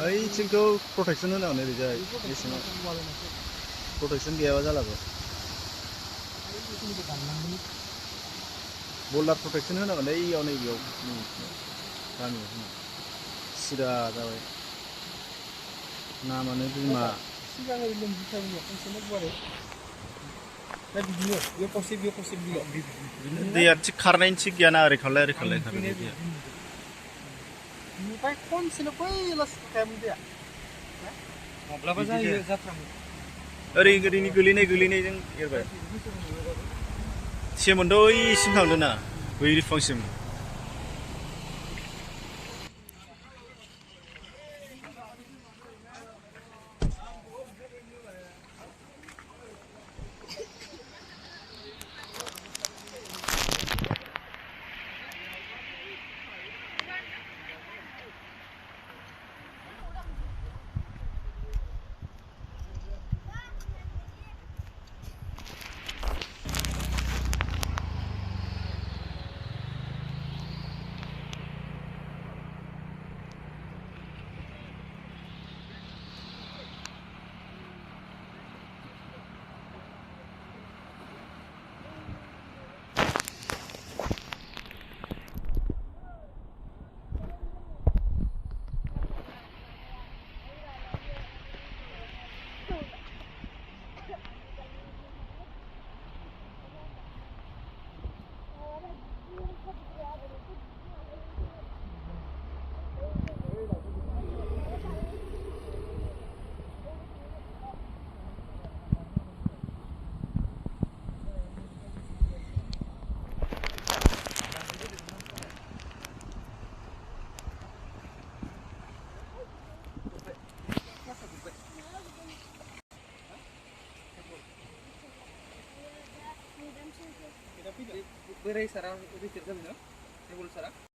ओइथिंथ' protection होनांगोन ओरैजाय मेसेङाव प्रटेक्सन गैयाबा जालाबो बल्डार प्रटेक्सन होनांगोन ओइयाव नैबेयाव गामियाव सिदा जाबाय नामानो बिमा सिगां लोमजुथारमोन खनसेनो गुवारै दा बिदिनो बेयाव खावसे बेयाव खावसे बिदिल' दैया थिग खारनायनि थिग गैयाना ओरै खारलाय खारो दैया ओमफ्राय खनसेनो बै लास्ट टाइम दैया माब्लाबा जायो जाफ्रामो ओरै ओरैनि गोलैनायजों एरबाय सेमोनथ' ओइसिम थांदों ना बै रिफांसिम बोराय सारा रिटायार जाबाय ना टेबल सारा